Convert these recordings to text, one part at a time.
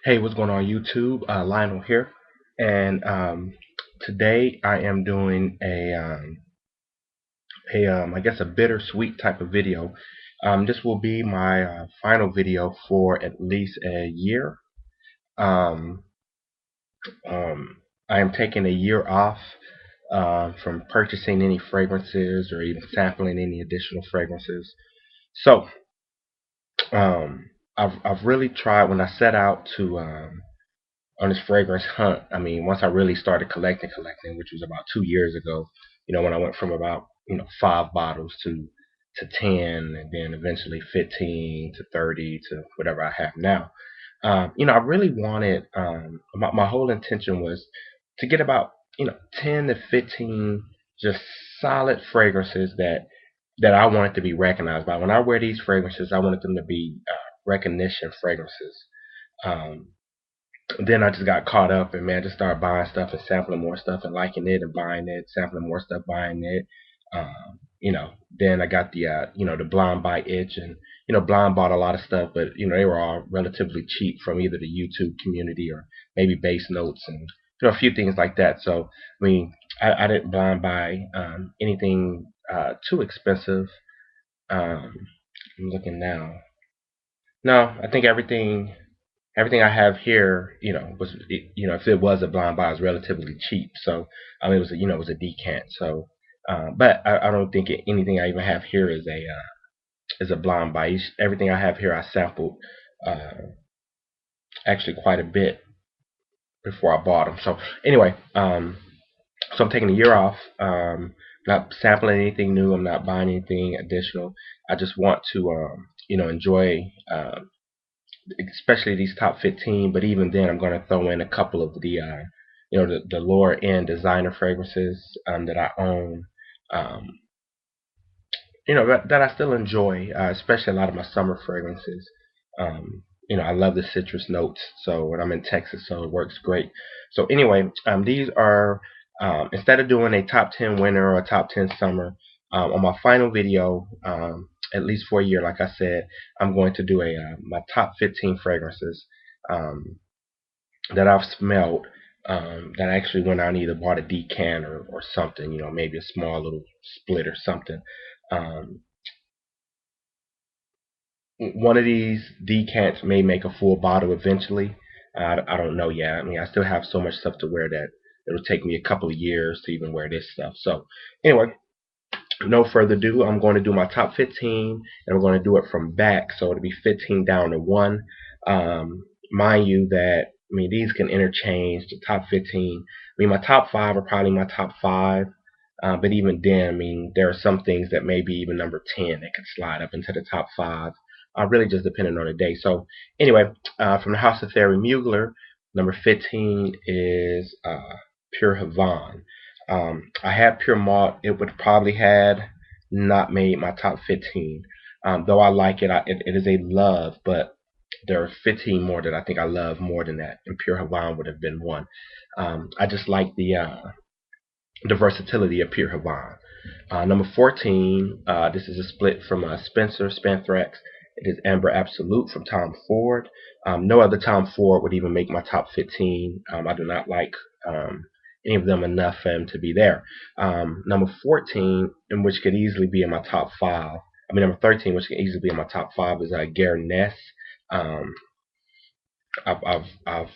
Hey, what's going on YouTube? Lionel here, and today I am doing I guess a bittersweet type of video. This will be my final video for at least a year. Um, um, I am taking a year off from purchasing any fragrances or even sampling any additional fragrances. So I've really tried when I set out to on this fragrance hunt. I mean, once I really started collecting, which was about 2 years ago, when I went from about 5 bottles to 10, and then eventually 15 to 30 to whatever I have now. I really wanted. My whole intention was to get about 10 to 15 just solid fragrances that I wanted to be recognized by. When I wear these fragrances, I wanted them to be recognition fragrances. Um, then I just got caught up and man, just started buying stuff and sampling more stuff and liking it and buying it, sampling more stuff, buying it. Then I got the blind buy itch, and blind bought a lot of stuff, but they were all relatively cheap from either the YouTube community or maybe Base Notes and a few things like that. So I mean, I didn't blind buy anything too expensive. I'm looking now. No, I think everything I have here, was if it was a blind buy, it was relatively cheap. So I mean, it was a decant. So, but I don't think anything I even have here is a blind buy. Everything I have here, I sampled uh, actually quite a bit before I bought them. So anyway, so I'm taking a year off. Not sampling anything new. I'm not buying anything additional. I just want to enjoy. Especially these top 15, but even then I'm going to throw in a couple of the lower end designer fragrances that I own, um, that I still enjoy, especially a lot of my summer fragrances. I love the citrus notes, so when I'm in Texas, so it works great. So anyway, these are, instead of doing a top 10 winter or a top 10 summer, on my final video, at least for a year, like I said, I'm going to do a my top 15 fragrances um, that I've smelled, that I actually went out and either bought a decant or something, maybe a small little split or something. Um, One of these decants may make a full bottle eventually. I don't know yet. I mean, I still have so much stuff to wear that it'll take me a couple of years to even wear this stuff. So anyway, no further ado, I'm going to do my top 15, and I'm going to do it from back, so it'll be 15 down to one. Mind you that I mean these can interchange. The top 15. I mean my top five are probably my top five, but even then, I mean there are some things that maybe even number 10 that could slide up into the top five. Really just depending on the day. So anyway, from the House of Thierry Mugler, number 15 is Pure Havane. I had Pure Malt. It would probably had not made my top 15. Though I like it, it is a love, but there are 15 more that I think I love more than that, and Pure Havane would have been one. I just like the versatility of Pure Havane. Number 14, this is a split from Spencer Spantrex. It is Amber Absolute from Tom Ford. No other Tom Ford would even make my top 15. I do not like any of them enough for him to be there. Number 14, and which could easily be in my top five. I mean, number 13, which could easily be in my top five, is Guernes. Um, I've, I've, I've,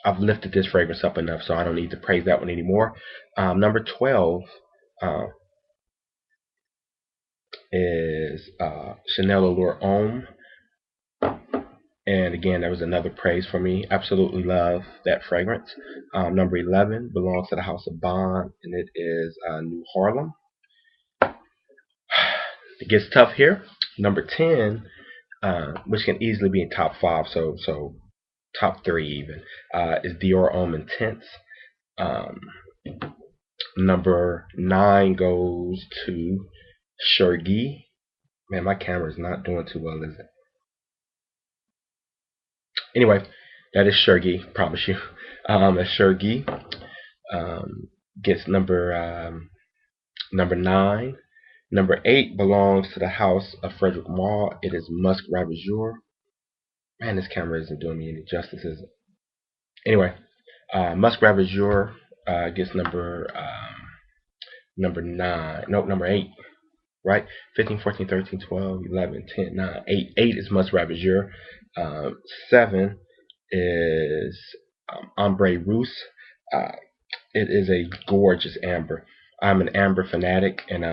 I've lifted this fragrance up enough, so I don't need to praise that one anymore. Number 12, uh, is Chanel Allure Homme. And again, that was another praise for me. Absolutely love that fragrance. Number 11 belongs to the House of Bond, and it is New Harlem. It gets tough here. Number 10, which can easily be in top five, so top three even, is Dior Homme Intense. Um, Number 9 goes to Chergui. Man, my camera is not doing too well, is it? Anyway, that is Chergui, promise you. Chergui um, gets number 9. Number 8 belongs to the house of Frederic Malle. It is Musk Ravageur. Man, this camera isn't doing me any justice, is it? Anyway, Muskrat Azure gets number 9. Nope, number 8. Right? 15, 14, 13, 12, 11, 10, 9, 8. 8 is Muskrat Azure. 7 is Ombre Rousse. Uh, it is a gorgeous amber. I'm an amber fanatic, and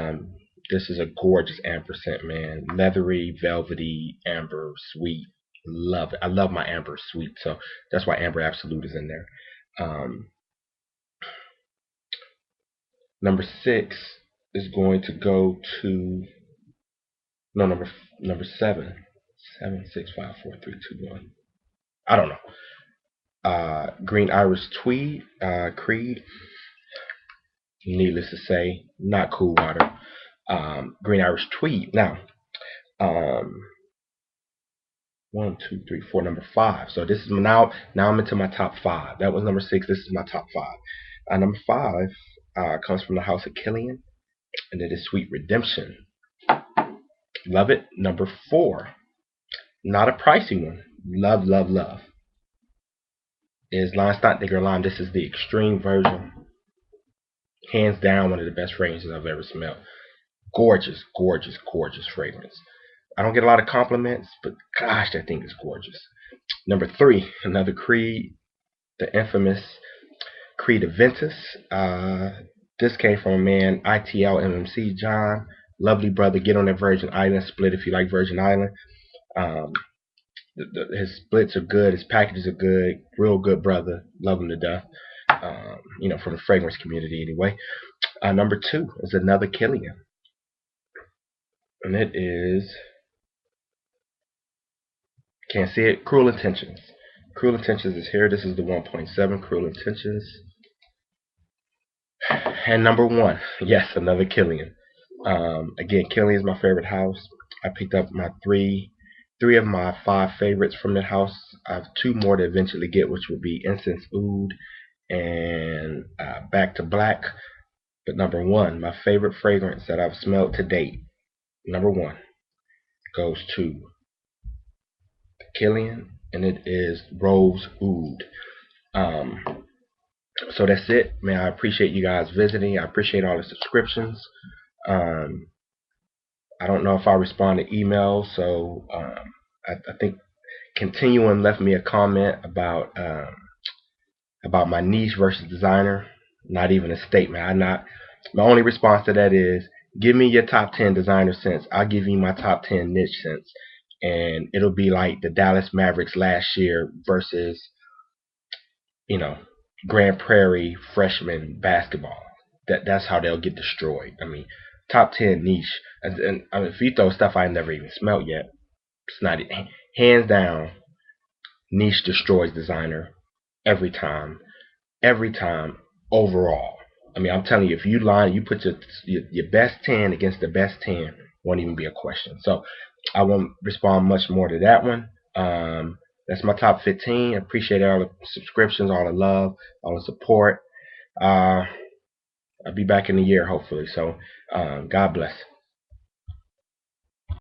this is a gorgeous amber scent, man. Leathery, velvety, amber, sweet. Love it. I love my amber sweet, so that's why Amber Absolute is in there. Um, number 6 is going to go to no number 7. 7, 6, 5, 4, 3, 2, 1. I don't know. Green Iris Tweed, Creed. Needless to say, not cool water. Green Irish Tweed. Now, um, 1, 2, 3, 4, number 5. So this is now I'm into my top 5. That was number 6. This is my top 5. Number 5 comes from the House of Killian, and it is Sweet Redemption. Love it. Number 4, not a pricey one. Love, love, love. Is Lime Stockdigger Lime. This is the extreme version. Hands down, one of the best fragrances I've ever smelled. Gorgeous, gorgeous, gorgeous fragrance. I don't get a lot of compliments, but gosh, that thing is gorgeous. Number 3, another Creed, the infamous Creed Aventus. This came from a man, ITL MMC John. Lovely brother. Get on that Virgin Island split if you like Virgin Island. Um, his splits are good. His packages are good. Real good brother. Love him to death. From the fragrance community anyway. Number 2 is another Killian. And it is, can't see it, Cruel Intentions. Cruel Intentions is here. This is the 1.7 Cruel Intentions. And number 1, yes, another Killian. Again, Killian is my favorite house. I picked up my three of my 5 favorites from the house. I have 2 more to eventually get, which will be Incense Oud and Back to Black. But number 1, my favorite fragrance that I've smelled to date, number 1, goes to Killian, and it is Rose Oud. So that's it, man. I appreciate you guys visiting. I appreciate all the subscriptions. I don't know if I respond to emails, so I think Continuum left me a comment about my niche versus designer. Not even a statement. My only response to that is, give me your top 10 designer scents. I'll give you my top 10 niche scents, and it'll be like the Dallas Mavericks last year versus, Grand Prairie freshman basketball. That's how they'll get destroyed. I mean, top 10 niche, and I mean, if you throw stuff I never even smelled yet, it's not hands down. Niche destroys designer every time, overall. I mean, I'm telling you, if you line, you put your best 10 against the best 10, won't even be a question. So I won't respond much more to that one. That's my top 15. I appreciate all the subscriptions, all the love, all the support. I'll be back in a year, hopefully. So God bless.